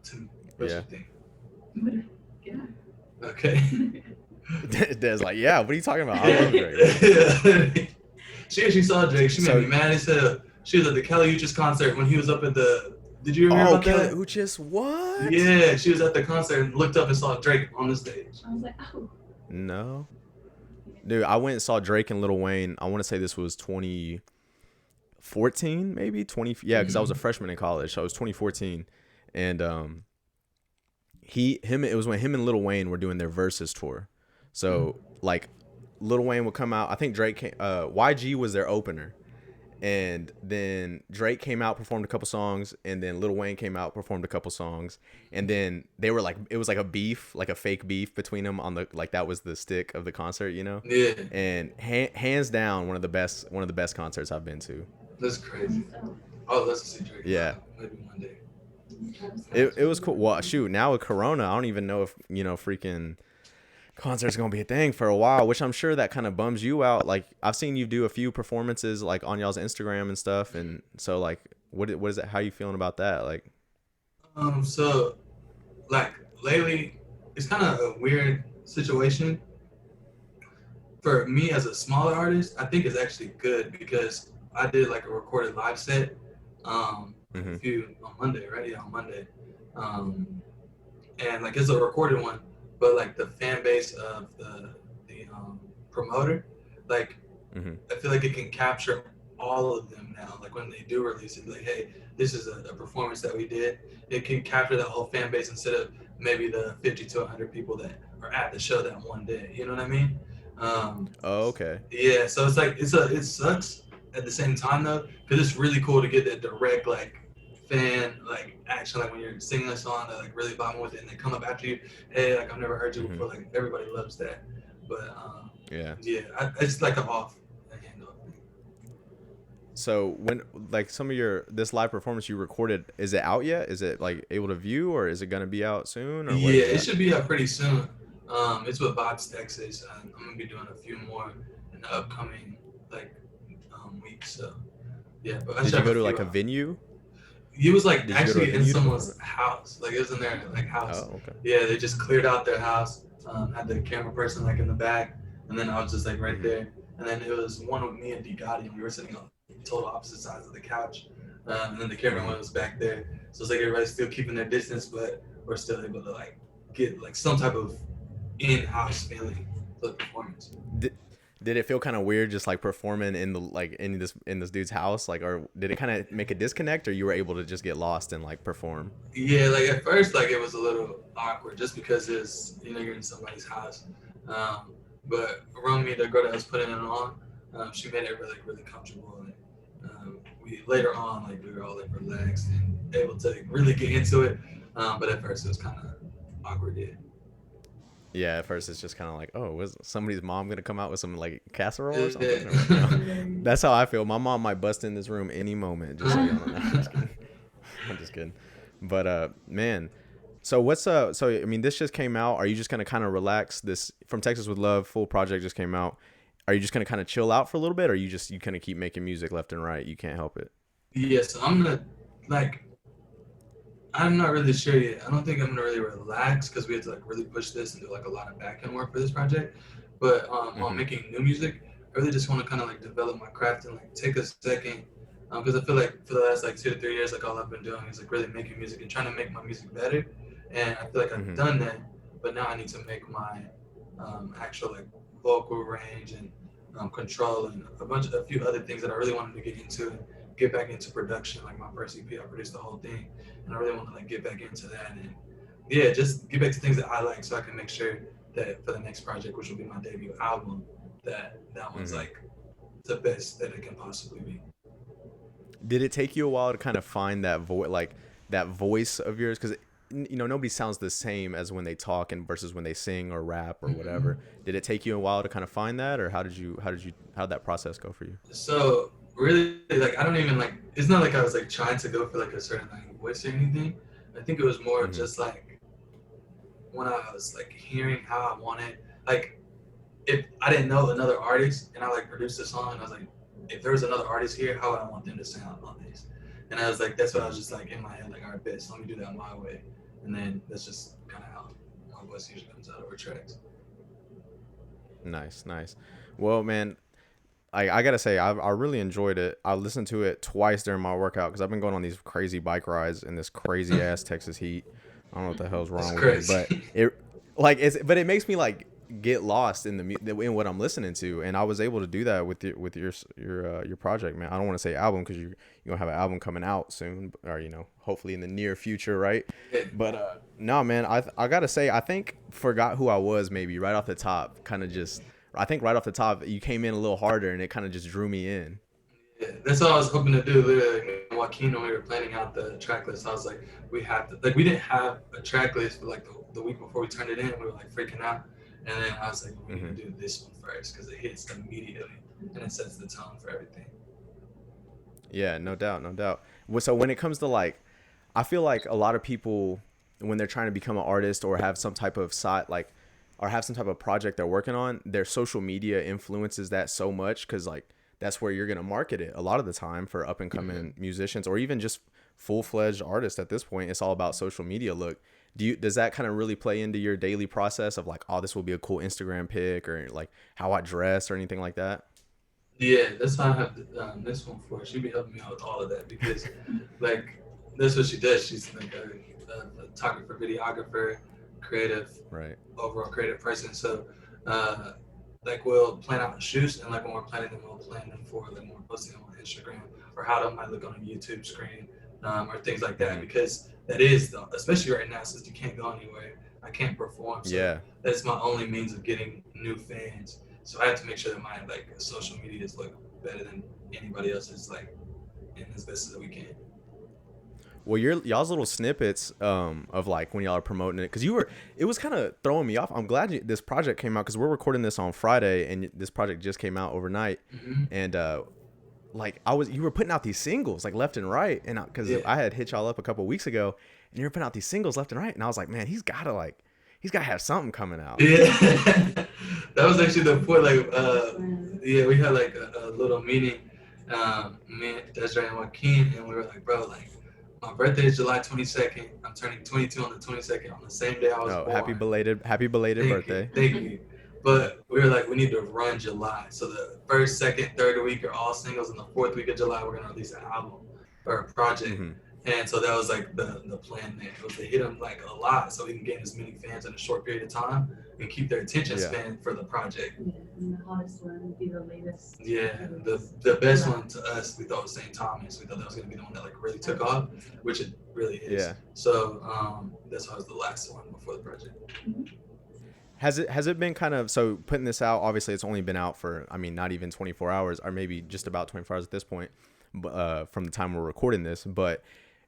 To me. What you think? Yeah. Okay. Dad's like, yeah, what are you talking about? I love Drake. She actually saw Drake. She made me mad as hell. She was at the Kelly Uchis concert when he was up at the. Did you hear about Kelly that? Uchis, what? Yeah, she was at the concert and looked up and saw Drake on the stage. I was like, oh. No. Dude, I went and saw Drake and Lil Wayne. I want to say this was 2014, maybe 20. Yeah, because I was a freshman in college, so it was 2014, and it was when him and Lil Wayne were doing their Versus tour. So like, Lil Wayne would come out. I think Drake came. YG was their opener, and then Drake came out, performed a couple songs, and then Lil Wayne came out, performed a couple songs, and then they were like, it was like a beef, like a fake beef between them on the like that was the stick of the concert, you know? Yeah. And hands down, one of the best concerts I've been to. That's crazy. Oh, let's see Drake. Yeah. Maybe one day. It was cool. Well, shoot, now with Corona, I don't even know if freaking concert's gonna be a thing for a while, which I'm sure that kind of bums you out. Like I've seen you do a few performances like on y'all's Instagram and stuff, and so like what is it, how you feeling about that? Like so like lately it's kind of a weird situation for me as a smaller artist. I think it's actually good because I did like a recorded live set on Monday, right? Yeah, on Monday, and like it's a recorded one. But like the fan base of the promoter, like I feel like it can capture all of them now. Like when they do release it, like, hey, this is a performance that we did. It can capture that whole fan base instead of maybe the 50 to 100 people that are at the show that one day. You know what I mean? okay. Yeah. So it's like it sucks at the same time though, because it's really cool to get that direct like fan like action, like when you're singing a song that like really vibing with it and they come up after you, hey, like I've never heard you before. Like everybody loves that. But it's like an off handle. So when like some of this live performance you recorded, is it out yet? Is it like able to view, or is it gonna be out soon? Or yeah, it should be out pretty soon. It's with Zaylands Texas. I'm gonna be doing a few more in the upcoming like weeks. So yeah, but did you go to like a venue? He was like actually in someone's house. Like it was in their like house. Oh, okay. Yeah, they just cleared out their house. Had the camera person like in the back, and then I was just like right there. And then it was one with me and D Gotti, and we were sitting on total opposite sides of the couch. And then the cameraman was back there. So it's like everybody's still keeping their distance, but we're still able to like get like some type of in-house feeling for the performance. Did it feel kind of weird just like performing in the like in this dude's house, like, or did it kind of make a disconnect, or you were able to just get lost and like perform? Yeah, like at first like it was a little awkward just because it's you're in somebody's house, but around me the girl that was putting it on, she made it really comfortable, and we later on like we were all like relaxed and able to like, really get into it, but at first it was kind of awkward. Yeah, at first it's just kind of like, oh, was somebody's mom gonna come out with some like casserole or something? Or, you know? That's how I feel. My mom might bust in this room any moment. Just so you know. I'm just kidding. But man, so what's so I mean, this just came out. Are you just gonna kind of relax? This From Texas with Love full project just came out. Are you just gonna kind of chill out for a little bit, or you kind of keep making music left and right? You can't help it. Yeah, so I'm gonna like, I'm not really sure yet. I don't think I'm gonna really relax because we had to like really push this and do like a lot of back end work for this project. But on making new music, I really just want to kind of like develop my craft and like take a second, because I feel like for the last like 2 to 3 years, like all I've been doing is like really making music and trying to make my music better. And I feel like I've done that, but now I need to make my actual like vocal range and control and a few other things that I really wanted to get into and get back into production. Like my first EP, I produced the whole thing, and I really want to like get back into that and yeah, just get back to things that I like, so I can make sure that for the next project, which will be my debut album, that one's like the best that it can possibly be. Did it take you a while to kind of find that voice of yours? Because nobody sounds the same as when they talk and versus when they sing or rap or whatever. Did it take you a while to kind of find that, or how'd that process go for you? So really, like, I don't even like. It's not like I was like trying to go for like a certain like voice or anything. I think it was more just like when I was like hearing how I wanted, like, if I didn't know another artist and I like produced a song, and I was like, if there was another artist here, how would I want them to sound on this? And I was like, that's what I was just like in my head, like, all right, best, let me do that my way. And then that's just kind of how my voice usually comes out over tracks. Nice. Well, man, I gotta say, I really enjoyed it. I listened to it twice during my workout because I've been going on these crazy bike rides in this crazy ass Texas heat. I don't know what the hell's wrong with me, but it makes me like get lost in in what I'm listening to, and I was able to do that with your project, man. I don't want to say album because you're gonna have an album coming out soon, or hopefully in the near future, right? But no, man, I gotta say, I think Forgot Who I Was maybe right off the top, I think right off the top you came in a little harder and it kind of just drew me in. Yeah, that's what I was hoping to do. Literally, Joaquin, when we were planning out the track list, I was like, we didn't have a track list for like the week before we turned it in. We were like freaking out. And then I was like, we need to do this one first because it hits immediately and it sets the tone for everything. Yeah, no doubt. So when it comes to like, I feel like a lot of people, when they're trying to become an artist or have some type of project they're working on, their social media influences that so much because like that's where you're going to market it a lot of the time for up and coming musicians or even just full-fledged artists at this point. It's all about social media. Look, does that kind of really play into your daily process of like, oh, this will be a cool Instagram pic or like how I dress or anything like that? Yeah, that's why I have this one for. She be helping me out with all of that because like that's what she does. She's like a photographer, videographer, creative, right, overall creative person. So like we'll plan out the shoots, and like when we're planning them, we'll plan them for like when we're posting them on Instagram or how they might look on a YouTube screen or things like that, because that is, especially right now since you can't go anywhere, I can't perform. So that's my only means of getting new fans. So I have to make sure that my like social medias look better than anybody else's, like, and as best as we can. Well, y'all's little snippets of like when y'all are promoting it, because it was kind of throwing me off. I'm glad this project came out because we're recording this on Friday and this project just came out overnight. And like you were putting out these singles like left and right, and because I had hit y'all up a couple of weeks ago, and you were putting out these singles left and right, and I was like, man, he's gotta have something coming out. Yeah, that was actually the point. Like, we had like a little meeting, me, Desiree, and Joaquin, and we were like, bro, like, my birthday is July 22nd. I'm turning 22 on the 22nd, on the same day I was born. Happy belated birthday. Thank you. But we were like, we need to run July. So the first, second, third week are all singles, and the fourth week of July, we're going to release an album or a project. And so that was like the plan there. It was to hit them like a lot so we can gain as many fans in a short period of time and keep their attention span for the project. Yeah, and the hottest one would be the latest. Yeah, the best one to us, we thought was St. Thomas. We thought that was going to be the one that like really took off, which it really is. Yeah. So that's why it was the last one before the project. Has it been kind of, so putting this out, obviously it's only been out for, I mean, not even 24 hours or maybe just about 24 hours at this point, from the time we're recording this, but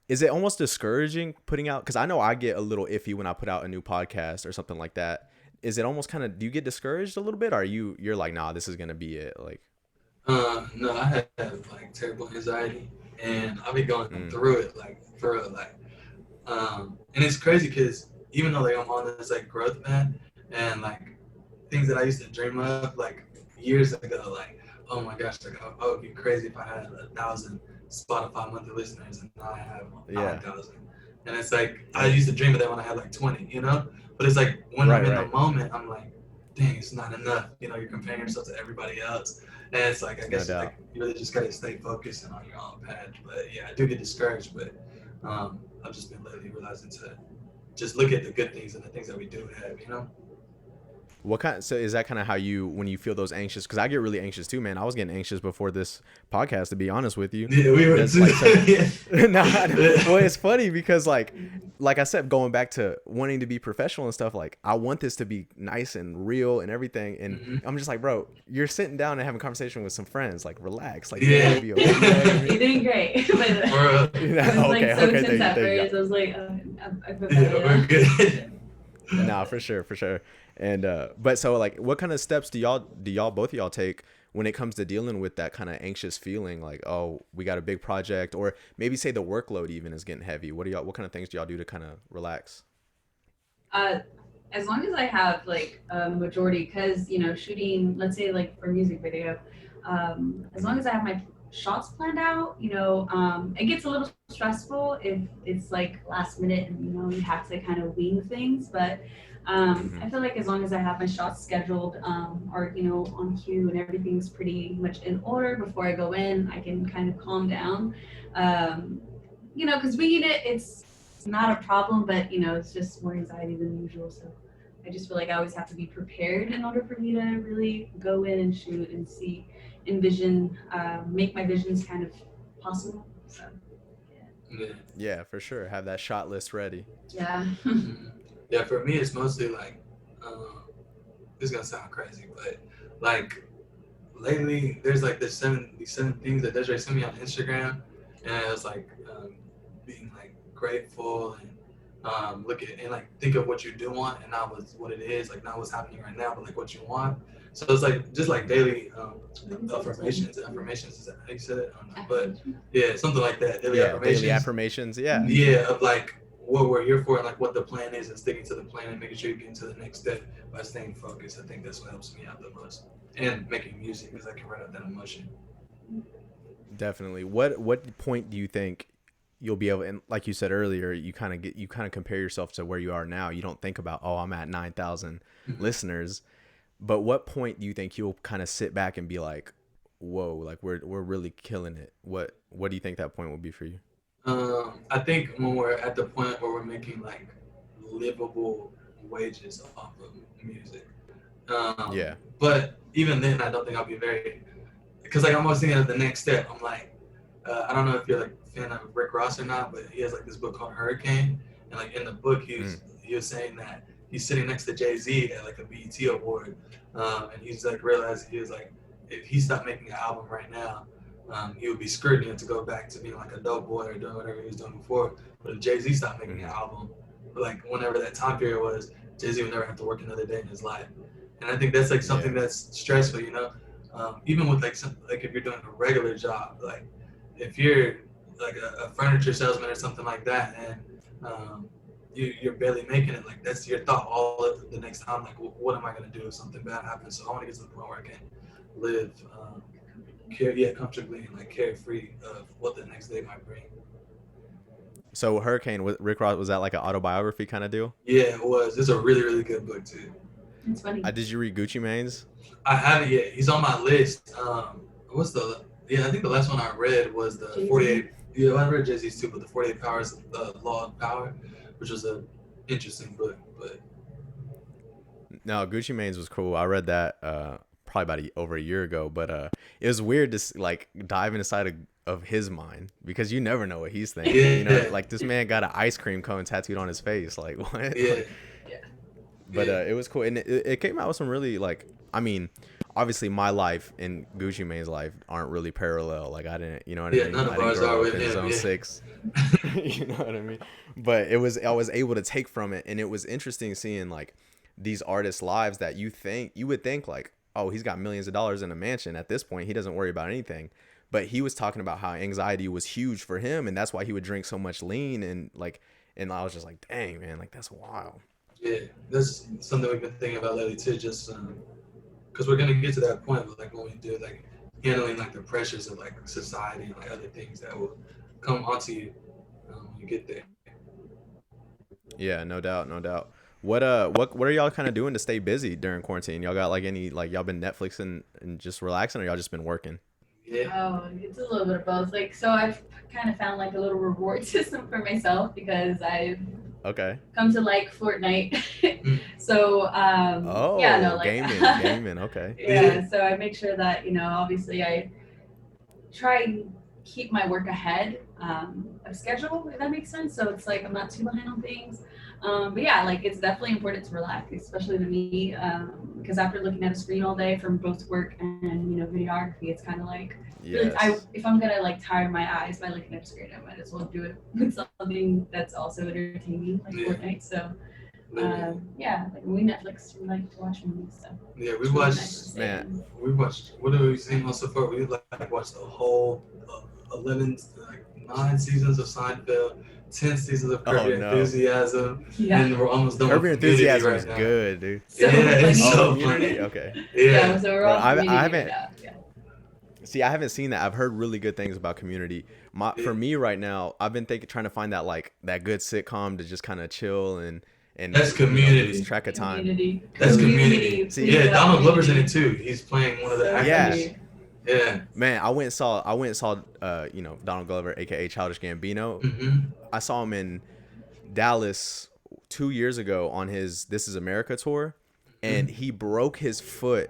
is it almost discouraging putting out, because I know I get a little iffy when I put out a new podcast or something like that. Is it almost kind of, do you get discouraged a little bit, or are you're like, nah, this is going to be it? Like, no, I have like terrible anxiety, and I'll be going through it, like, for real, like, and it's crazy because even though like I'm on this like growth path, and like things that I used to dream of like years ago, like, oh my gosh, like I would be crazy if I had 1,000 Spotify monthly listeners, and now I have Yeah. 9,000. And it's like, I used to dream of that when I had like 20, you know? But it's like, when I'm in the moment, I'm like, dang, it's not enough. You know, you're comparing yourself to everybody else. And it's like, I guess like, you really just got to stay focused and on your own path. But yeah, I do get discouraged, but I've just been lately realizing to just look at the good things and the things that we do have, you know? So is that kind of how you, when you feel those anxious, because I get really anxious too, man. I was getting anxious before this podcast, to be honest with you. Yeah, we were Well, it's funny because like I said, going back to wanting to be professional and stuff, like I want this to be nice and real and everything. And I'm just like, bro, you're sitting down and having a conversation with some friends, like relax. Like, yeah. You're doing great. Okay, there you go. I was like, we're good. Nah, for sure. And but so like, what kind of steps do both of y'all take when it comes to dealing with that kind of anxious feeling, like, oh, we got a big project, or maybe say the workload even is getting heavy? What kind of things do y'all do to kind of relax? As long as I have like a majority, because you know, shooting, let's say like for music video, as long as I have my shots planned out, you know, it gets a little stressful if it's like last minute and you know you have to kind of wing things, but I feel like as long as I have my shots scheduled or you know on cue and everything's pretty much in order before I go in, I can kind of calm down, you know, because winging it's not a problem, but you know it's just more anxiety than usual. So I just feel like I always have to be prepared in order for me to really go in and shoot and envision, make my visions kind of possible. So yeah, for sure. Have that shot list ready. Yeah. Yeah, for me it's mostly like this is gonna sound crazy, but like lately there's like these seven things that Desiree sent me on Instagram, and it was like being like grateful and look at and like think of what you do want and not what it is, like not what's happening right now, but like what you want. So it's like just like daily affirmations. Is that how you said it? But yeah, something like that. Daily affirmations. Yeah. Yeah, of like what we're here for and like what the plan is and sticking to the plan and making sure you get into the next step by staying focused. I think that's what helps me out the most. And making music, because I can write out that emotion. Definitely. What point do you think you'll be able, and like you said earlier, you kind of compare yourself to where you are now. You don't think about, oh, I'm at 9,000 listeners. But what point do you think you'll kind of sit back and be like, whoa, like we're really killing it? What do you think that point will be for you? I think when we're at the point where we're making like livable wages off of music. Yeah. But even then, I don't think I'll be because like I'm always thinking of the next step. I'm like, I don't know if you're like a fan of Rick Ross or not, but he has like this book called Hurricane, and like in the book he was saying that he's sitting next to Jay-Z at like a BET award, and he's like realized he was like, if he stopped making an album right now, he would be screwed to go back to being like a dope boy or doing whatever he was doing before. But if Jay-Z stopped making an album, like whenever that time period was, Jay-Z would never have to work another day in his life. And I think that's like something that's stressful, you know. Even with like if you're doing a regular job, like if you're like a furniture salesman or something like that, and you're barely making it, like that's your thought all of the next time, like what am I gonna do if something bad happens? So I want to get to the point where I can live comfortably and like carefree of what the next day might bring. So Hurricane with Rick Ross, was that like an autobiography kind of deal? Yeah, it was. It's a really, really good book too. It's funny. Did you read Gucci Mane's? I haven't yet. He's on my list. I think the last one I read was the Jay-Z. 48. Yeah, I read Jay-Z's too, but the 48 Powers, Law of Power, which was an interesting book. But no, Gucci Mane's was cool. I read that probably over a year ago, but it was weird to like dive inside of his mind, because you never know what he's thinking. Yeah. You know, like this man got an ice cream cone tattooed on his face. Like what? Yeah. But it was cool, and it came out with some really, like, I mean, obviously my life and Gucci Mane's life aren't really parallel. Like I didn't, you know what I mean? None of ours are with him. Zone 6. You know what I mean? But I was able to take from it, and it was interesting seeing like these artists' lives that you would think like, oh, he's got millions of dollars in a mansion. At this point, he doesn't worry about anything. But he was talking about how anxiety was huge for him, and that's why he would drink so much lean, and I was just like, dang, man, like that's wild. Yeah, that's something we've been thinking about lately too, just because we're gonna get to that point, but like when we do, like handling like the pressures of like society and like other things that will come onto you when you get there. Yeah, no doubt, no doubt. What are y'all kind of doing to stay busy during quarantine? Y'all got like any like y'all been Netflixing and just relaxing, or y'all just been working? Yeah. Oh, it's a little bit of both. Like, so I've kind of found like a little reward system for myself because I've come to like Fortnite. So yeah, no, like gaming, okay. Yeah, so I make sure that, you know, obviously I try and keep my work ahead of schedule, if that makes sense. So it's like I'm not too behind on things. But yeah, like it's definitely important to relax, especially to me, because after looking at a screen all day from both work and, you know, videography, it's kind of like, yes. really, if I'm gonna like tire my eyes by looking at a screen, I might as well do it with something that's also entertaining, like Fortnite. So yeah, like we Netflix, we like to watch movies. So yeah, we watched. Man, we watched. What have we seen so far? We like watched the whole 9 seasons of Seinfeld, 10 seasons of Curb Your Enthusiasm, and we're almost done with Community right now. Curb Your Enthusiasm is good, dude. So it's so Community? funny. Okay. Yeah. So we're all I haven't. See, I haven't seen that. I've heard really good things about Community. For me right now, I've been trying to find that good sitcom to just kind of chill and that's Community. You know, lose track of time. That's Community. See, yeah, Donald Glover's in it too. He's playing one of the actors. Yeah. Man, I went and saw you know, Donald Glover, aka Childish Gambino. Mm-hmm. I saw him in Dallas 2 years ago on his This Is America tour, and he broke his foot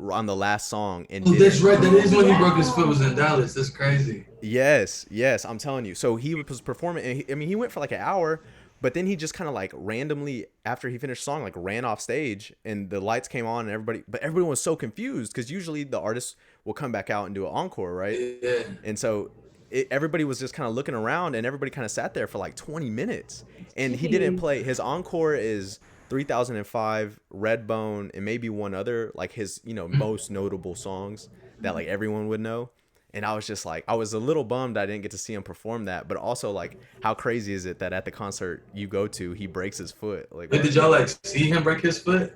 on the last song. And that's right. That is when he broke his foot. Was in Dallas. That's crazy. Yes, I'm telling you. So he was performing, and he went for like an hour. But then he just kind of like randomly, after he finished the song, like ran off stage, and the lights came on, and everybody was so confused because usually the artist will come back out and do an encore, right? Yeah. And so everybody was just kind of looking around, and everybody kind of sat there for like 20 minutes, and he didn't play. His encore is 3005, Redbone, and maybe one other, like his, you know, most notable songs that like everyone would know. And I was just like, I was a little bummed I didn't get to see him perform that, but also like, how crazy is it that at the concert you go to, he breaks his foot? Like, did y'all like see him break his foot?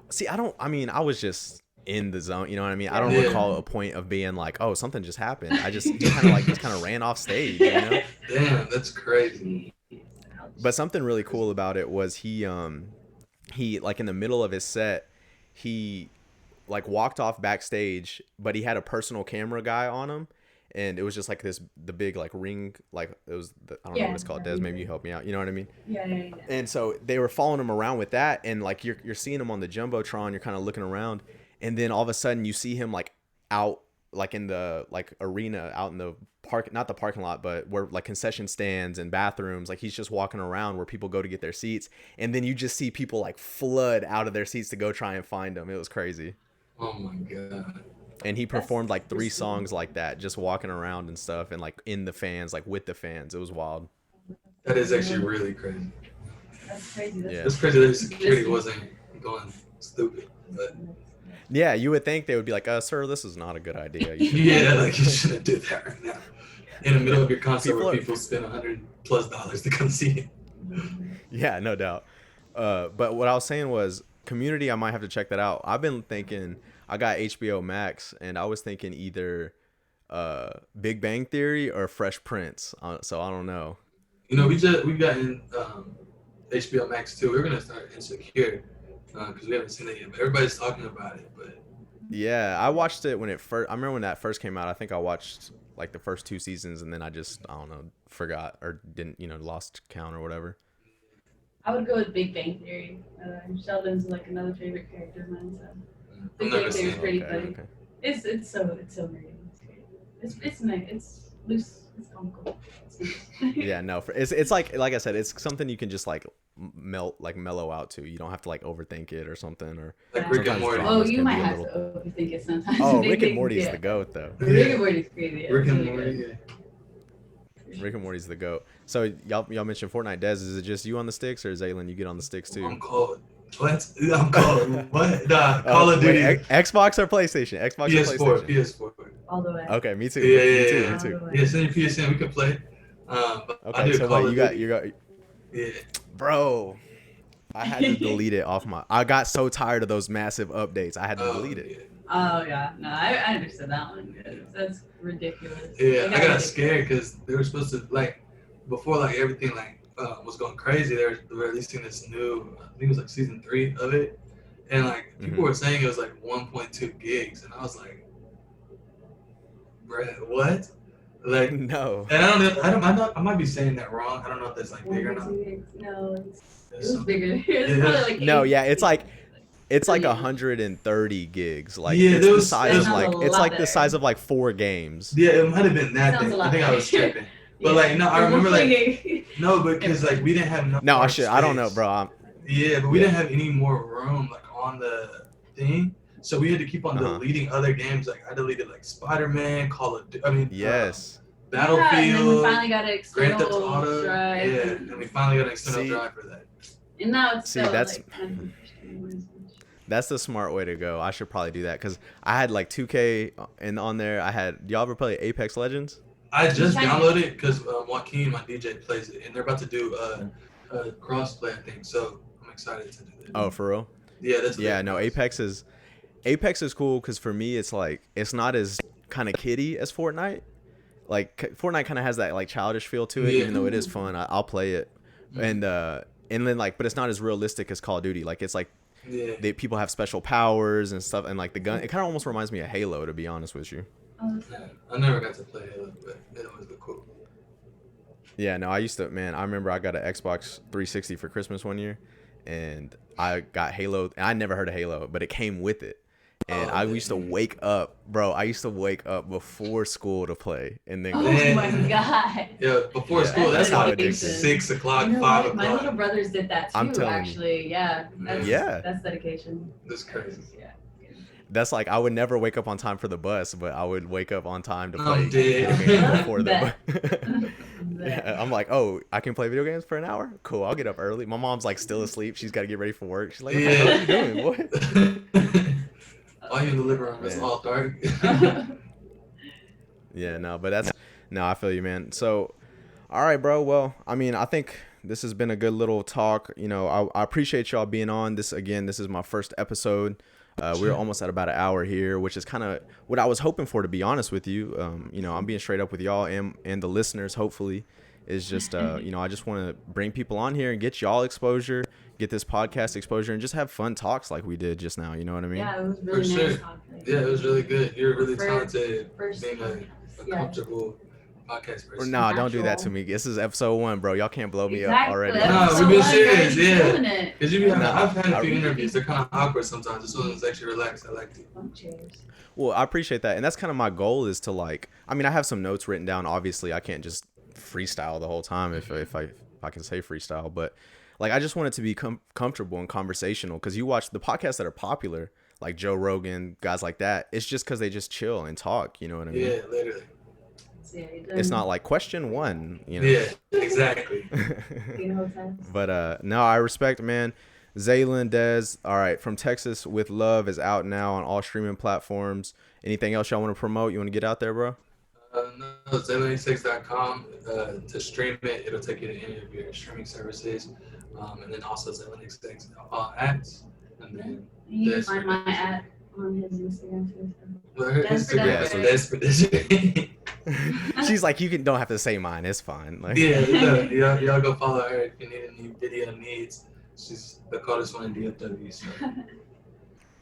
See, I was just in the zone, you know what I mean? I don't recall a point of being like, oh, something just happened. I just kind of ran off stage, you know? Damn, that's crazy. But something really cool about it was he like in the middle of his set, he like walked off backstage, but he had a personal camera guy on him, and it was just like the big like ring, like it was I don't know what it's called. Des, maybe you help me out. You know what I mean? Yeah. And so they were following him around with that, and like you're seeing him on the jumbotron, you're kind of looking around, and then all of a sudden you see him like out like in the like arena out in the park, not the parking lot, but where like concession stands and bathrooms, like he's just walking around where people go to get their seats, and then you just see people like flood out of their seats to go try and find him. It was crazy. Oh my god. And he performed like 3 songs like that, just walking around and stuff, and like in the fans, like with the fans. It was wild. That is actually really crazy. That's crazy. It's crazy that security wasn't going stupid. But yeah, you would think they would be like, sir, this is not a good idea. Yeah, like you shouldn't do that right now. In the middle of your concert where people spend $100+ to come see you. Yeah, no doubt. But what I was saying was, Community, I might have to check that out. I've been thinking, I got HBO Max, and I was thinking either Big Bang Theory or Fresh Prince. So I don't know. You know, we got in HBO Max too. We're gonna start Insecure because we haven't seen it yet. But everybody's talking about it. But yeah, I watched it when it first. I remember when that first came out. I think I watched like the first 2 seasons, and then I don't know, forgot or didn't, lost count or whatever. I would go with Big Bang Theory. Sheldon's like another favorite character of mine, so Big Bang Theory is pretty funny. Okay. It's so nerdy. It's nice. It's loose. It's comical. Yeah, no, it's like I said, it's something you can just like mellow out to. You don't have to like overthink it or something, or like Rick and Morty. Oh, you might have to overthink it sometimes. Oh, Rick and Morty is the goat though. Rick and Morty's crazy. Yeah, Rick and Morty. Rick and Morty's the goat. So y'all mentioned Fortnite. Des, is it just you on the sticks, or Zayland, you get on the sticks too? I'm cold. What? I'm cold. What? Nah, Call of Duty. Xbox or PlayStation? Xbox PS4, or PlayStation? PS4. All the way. Okay, me too. Yeah. Me too. Yeah, send your PSN. We can play. Okay, so you got. Yeah. Bro, I had to delete it off my. I got so tired of those massive updates. I had to delete it. Yeah. Oh yeah, no, I understood that one. That's ridiculous. Yeah, I got scared because they were supposed to like before like everything like was going crazy. They were releasing this new, I think it was like season 3 of it, and like people were saying it was like 1.2 gigs, and I was like, bruh, what? Like no. And I might be saying that wrong. I don't know if that's like big or not. No, it was bigger. It's probably like no, yeah, it's like 130 gigs. Like yeah, it's the size of like it's like the size of like 4 games. Yeah, it might have been that thing. I think I was tripping. But like no, I remember like no, because like we didn't have no shit. I don't know, bro. Yeah, but we didn't have any more room like on the thing, so we had to keep on deleting other games. Like I deleted like Spider-Man, yes, Battlefield. Yeah, and then we finally got an external drive. Yeah, and we finally got an external drive for that. And now it's still that's like, that's the smart way to go. I should probably do that because I had like 2K and on there. Y'all ever play Apex Legends? I just downloaded it because Joaquin, my DJ, plays it, and they're about to do a cross-play, I think. So I'm excited to do that. Oh, for real? Yeah, that's no. Apex is cool because for me, it's like it's not as kind of kiddie as Fortnite. Like Fortnite kind of has that like childish feel to it, even though it is fun. I'll play it, and then like, but it's not as realistic as Call of Duty. Like it's like people have special powers and stuff, and like the gun. It kind of almost reminds me of Halo, to be honest with you. Yeah, I never got to play Halo, but it always looked cool. Yeah, no, I used to, man, I remember I got an Xbox 360 for Christmas one year, and I got Halo, and I never heard of Halo, but it came with it. And I used to wake up, bro, before school to play, and then oh my god. Yeah, before school, that's how it is. 6 o'clock, 5 o'clock. My little brothers did that too, I'm telling actually. You. Yeah. That's dedication. That's crazy. Yeah. That's like I would never wake up on time for the bus, but I would wake up on time to play video games before the bus. Yeah, I'm like, oh, I can play video games for an hour? Cool, I'll get up early. My mom's like still asleep. She's got to get ready for work. She's like, what the hell are you doing? What? All you in the living room is all dark. Yeah, no, but I feel you, man. So, all right, bro. Well, I mean, I think this has been a good little talk. You know, I appreciate y'all being on this again. This is my first episode. We're almost at about an hour here, which is kind of what I was hoping for, to be honest with you. You know, I'm being straight up with y'all and the listeners, hopefully, is just, you know, I just want to bring people on here and get y'all exposure, get this podcast exposure, and just have fun talks like we did just now. You know what I mean? Yeah, it was really nice talking. Yeah, it was really good. You're really talented, being a comfortable podcast person. No, don't do that to me. This is episode 1, bro. Y'all can't blow me up already. No, we've been serious, yeah. Because I've had a few interviews. They're kind of awkward sometimes. This one was actually relaxed. I liked it. Well, I appreciate that. And that's kind of my goal is to like, I mean, I have some notes written down. Obviously, I can't just freestyle the whole time if I can say freestyle. But like, I just want it to be comfortable and conversational. Because you watch the podcasts that are popular, like Joe Rogan, guys like that. It's just because they just chill and talk. You know what I mean? Yeah, literally. It's not like question 1, you know. Yeah, exactly. But no, I respect, man. Zayland Des, all right, from Texas with Love is out now on all streaming platforms. Anything else y'all want to promote? You want to get out there, bro? No, Zaylands.com to stream it. It'll take you to any of your streaming services, and then also Zaylands apps, and then you can find my app on his Instagram too. She's like, you don't have to say mine. It's fine. Like, yeah, y'all go follow her if you need any video needs. She's the coldest one in DFW. So.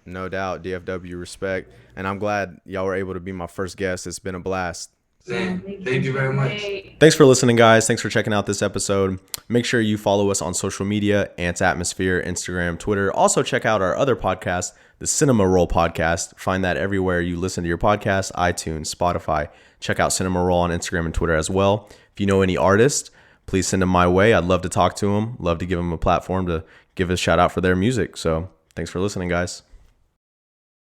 No doubt, DFW respect, and I'm glad y'all were able to be my first guest. It's been a blast. Thank you very much. Thanks for listening, guys. Thanks for checking out this episode. Make sure you follow us on social media, Ants Atmosphere, Instagram, Twitter. Also, check out our other podcast, the Cinema Roll Podcast. Find that everywhere you listen to your podcast, iTunes, Spotify. Check out Cinema Roll on Instagram and Twitter as well. If you know any artists, please send them my way. I'd love to talk to them. Love to give them a platform to give a shout out for their music. So thanks for listening, guys.